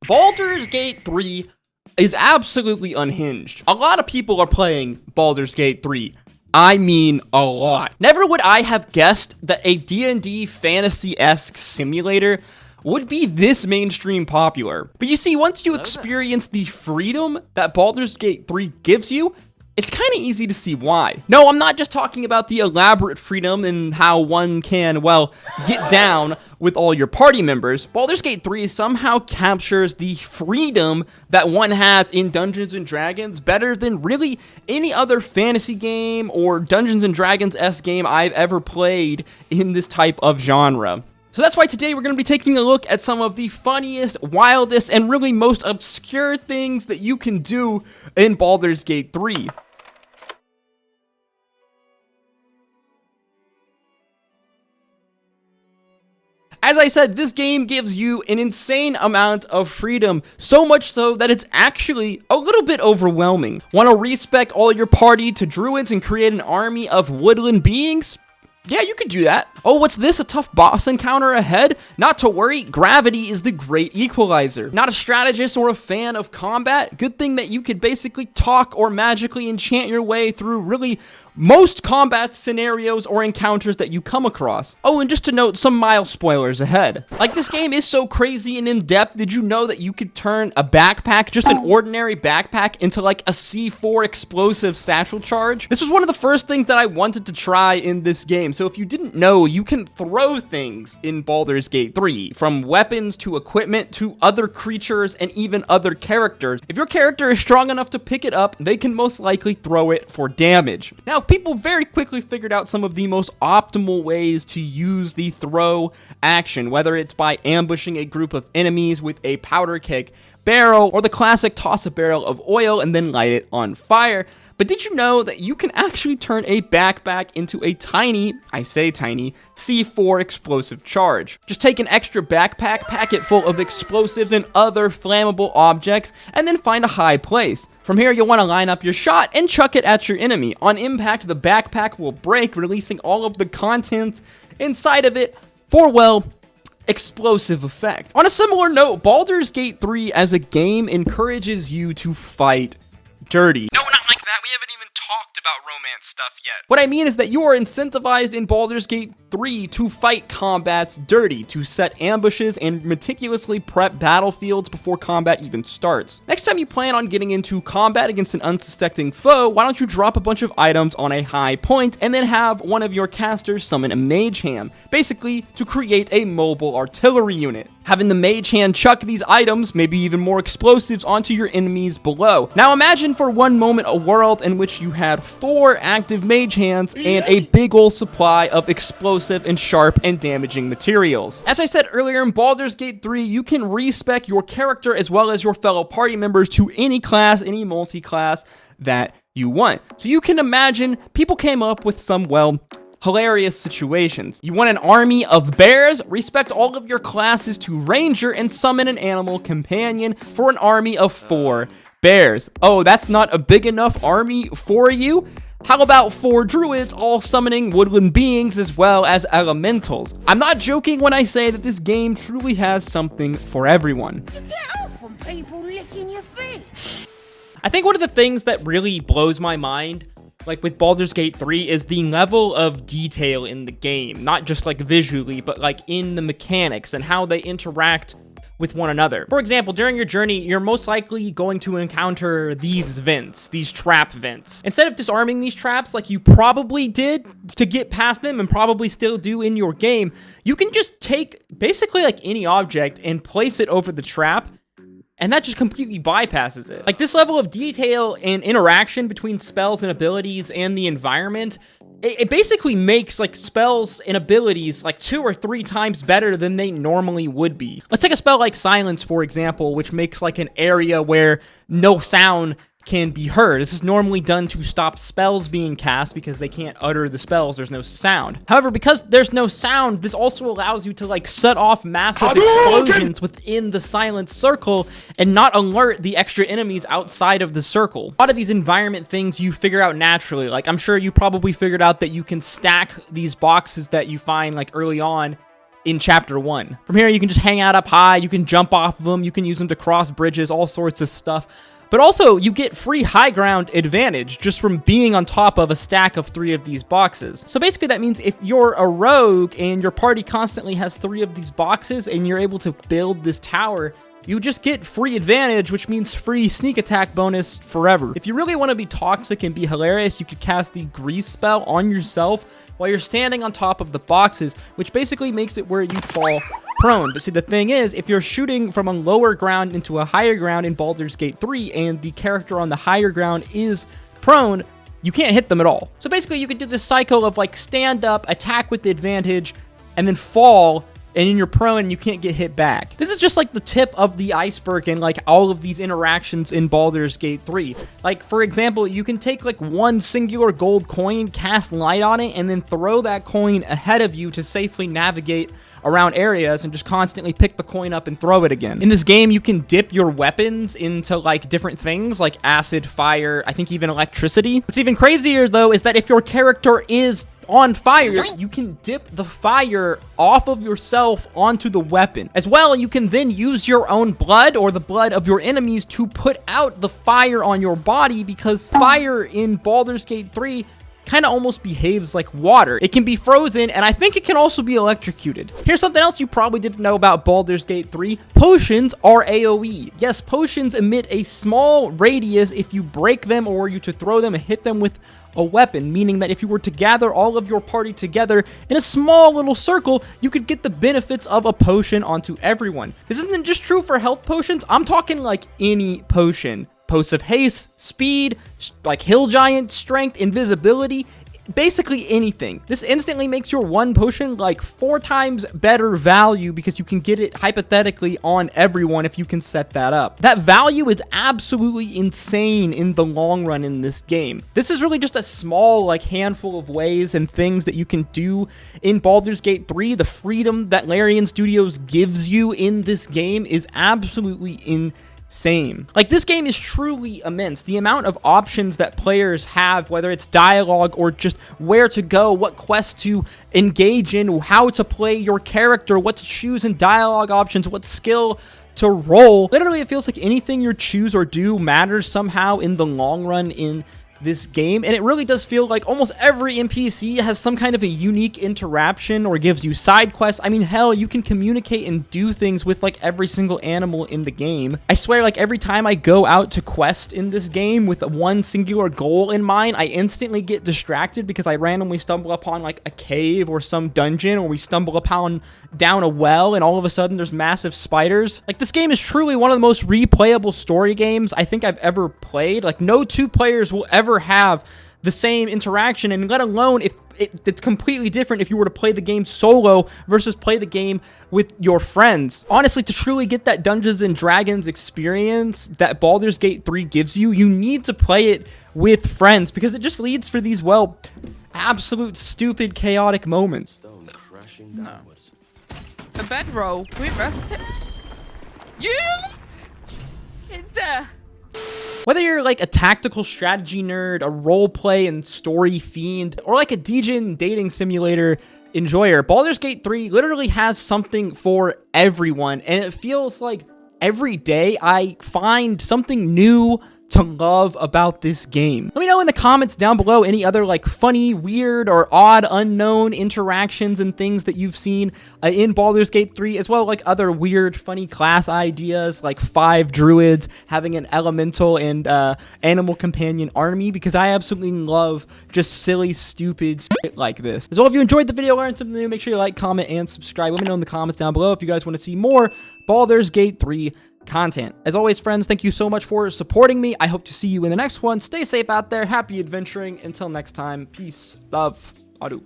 Baldurs Gate 3 is absolutely unhinged. A lot of people are playing Baldurs Gate 3. I mean, a lot. Never would I have guessed that a D&D fantasy-esque simulator would be this mainstream popular. But you see, once you experience the freedom that Baldurs Gate 3 gives you, it's kind of easy to see why. No, I'm not just talking about the elaborate freedom and how one can, well, get down with all your party members. Baldurs Gate 3 somehow captures the freedom that one has in Dungeons & Dragons better than really any other fantasy game or Dungeons & Dragons-esque game I've ever played in this type of genre. So that's why today we're going to be taking a look at some of the funniest, wildest, and really most obscure things that you can do in Baldurs Gate 3. As I said, this game gives you an insane amount of freedom, so much so that it's actually a little bit overwhelming. Want to respec all your party to druids and create an army of woodland beings? Yeah, you could do that. Oh, what's this? A tough boss encounter ahead? Not to worry, gravity is the great equalizer. Not a strategist or a fan of combat? Good thing that you could basically talk or magically enchant your way through really most combat scenarios or encounters that you come across. Oh, and just to note, some mild spoilers ahead. Like, this game is so crazy and in-depth. Did you know that you could turn a backpack, just an ordinary backpack, into like a C4 explosive satchel charge? This was one of the first things that I wanted to try in this game. So if you didn't know, you can throw things in Baldurs Gate 3, from weapons to equipment to other creatures and even other characters. If your character is strong enough to pick it up, they can most likely throw it for damage. Now, people very quickly figured out some of the most optimal ways to use the throw action, whether it's by ambushing a group of enemies with a powder keg barrel, or the classic toss a barrel of oil and then light it on fire. But did you know that you can actually turn a backpack into a tiny, I say tiny, C4 explosive charge? Just take an extra backpack, pack it full of explosives and other flammable objects, and then find a high place. From here, you'll want to line up your shot and chuck it at your enemy. On impact, the backpack will break, releasing all of the contents inside of it for, well, explosive effect. On a similar note, Baldurs Gate 3 as a game encourages you to fight dirty. No, not like that. We haven't even talked about romance stuff yet. What I mean is that you are incentivized in Baldurs Gate 3 to fight combats dirty, to set ambushes and meticulously prep battlefields before combat even starts. Next time you plan on getting into combat against an unsuspecting foe, why don't you drop a bunch of items on a high point and then have one of your casters summon a mage hand, basically to create a mobile artillery unit. Having the mage hand chuck these items, maybe even more explosives, onto your enemies below. Now imagine for one moment a world in which you had 4 active mage hands and a big ol' supply of explosive and sharp and damaging materials. As I said earlier, in Baldurs Gate 3, you can respec your character as well as your fellow party members to any class, any multi-class that you want. So you can imagine people came up with some, well, hilarious situations. You want an army of bears? Respect all of your classes to ranger and summon an animal companion for an army of 4 bears. Oh, that's not a big enough army for you? How about 4 druids all summoning woodland beings as well as elementals? I'm not joking when I say that this game truly has something for everyone. Get off from people licking your feet. I think one of the things that really blows my mind, like with Baldurs Gate 3, is the level of detail in the game. Not just like visually, but like in the mechanics and how they interact with one another. For example, during your journey, you're most likely going to encounter these vents, these trap vents. Instead of disarming these traps like you probably did to get past them and probably still do in your game, you can just take basically like any object and place it over the trap, and that just completely bypasses it. Like, this level of detail and interaction between spells and abilities and the environment, it basically makes like spells and abilities like 2 or 3 times better than they normally would be. Let's take a spell like Silence, for example, which makes like an area where no sound can be heard. This is normally done to stop spells being cast because they can't utter the spells. There's no sound. However, because there's no sound, this also allows you to like set off massive explosions within the silent circle and not alert the extra enemies outside of the circle. A lot of these environment things you figure out naturally. Like, I'm sure you probably figured out that you can stack these boxes that you find like early on in chapter 1. From here, you can just hang out up high, you can jump off of them, you can use them to cross bridges, all sorts of stuff. But also, you get free high ground advantage just from being on top of a stack of 3 of these boxes. So basically that means if you're a rogue and your party constantly has 3 of these boxes and you're able to build this tower, you just get free advantage, which means free sneak attack bonus forever. If you really want to be toxic and be hilarious, you could cast the grease spell on yourself while you're standing on top of the boxes, which basically makes it where you fall prone. But see, the thing is, if you're shooting from a lower ground into a higher ground in Baldur's Gate 3, and the character on the higher ground is prone, you can't hit them at all. So basically, you could do this cycle of like stand up, attack with the advantage, and then fall, and then you're prone and you can't get hit back. This is just like the tip of the iceberg in like all of these interactions in Baldur's Gate 3. Like, for example, you can take like one singular gold coin, cast light on it, and then throw that coin ahead of you to safely navigate around areas and just constantly pick the coin up and throw it again. In this game, you can dip your weapons into like different things like acid, fire, I think even electricity. What's even crazier though is that if your character is on fire, you can dip the fire off of yourself onto the weapon. As well, you can then use your own blood or the blood of your enemies to put out the fire on your body, because fire in Baldur's Gate 3 kind of almost behaves like water. It can be frozen, and I think it can also be electrocuted. Here's something else you probably didn't know about Baldur's Gate 3. Potions are AOE. Yes, potions emit a small radius if you break them or you to throw them and hit them with a weapon, meaning that if you were to gather all of your party together in a small little circle, you could get the benefits of a potion onto everyone. This isn't just true for health potions. I'm talking like any potion. Posts of haste, speed, like hill giant strength, invisibility, basically anything. This instantly makes your one potion like 4 times better value because you can get it hypothetically on everyone if you can set that up. That value is absolutely insane in the long run in this game. This is really just a small like handful of ways and things that you can do in Baldur's Gate 3. The freedom that Larian Studios gives you in this game is absolutely insane. Like, this game is truly immense. The amount of options that players have, whether it's dialogue or just where to go, what quests to engage in, how to play your character, what to choose in dialogue options, what skill to roll. Literally, it feels like anything you choose or do matters somehow in the long run in this game, and it really does feel like almost every NPC has some kind of a unique interaction or gives you side quests. I mean, hell, you can communicate and do things with like every single animal in the game. I swear, like every time I go out to quest in this game with one singular goal in mind, I instantly get distracted because I randomly stumble upon like a cave or some dungeon, or we stumble upon down a well and all of a sudden there's massive spiders. Like, this game is truly one of the most replayable story games I think I've ever played. Like, no 2 players will ever have the same interaction, and let alone if it's completely different if you were to play the game solo versus play the game with your friends. Honestly, to truly get that Dungeons and Dragons experience that Baldur's Gate 3 gives you, you need to play it with friends, because it just leads for these, well, absolute stupid chaotic moments. No. A bedroll. Can we rest it? You? It's Whether you're like a tactical strategy nerd, a roleplay and story fiend, or like a Djinn dating simulator enjoyer, Baldur's Gate 3 literally has something for everyone, and it feels like every day I find something new to love about this game. Let me know in the comments down below any other like funny, weird, or odd, unknown interactions and things that you've seen in Baldur's Gate 3, as well like other weird, funny class ideas like 5 druids having an elemental and animal companion army, because I absolutely love just silly, stupid shit like this. As well, if you enjoyed the video, learned something new, make sure you like, comment, and subscribe. Let me know in the comments down below if you guys want to see more Baldur's Gate 3 content. As always, friends, thank you so much for supporting me. I hope to see you in the next one. Stay safe out there. Happy adventuring. Until next time, peace, love, adu.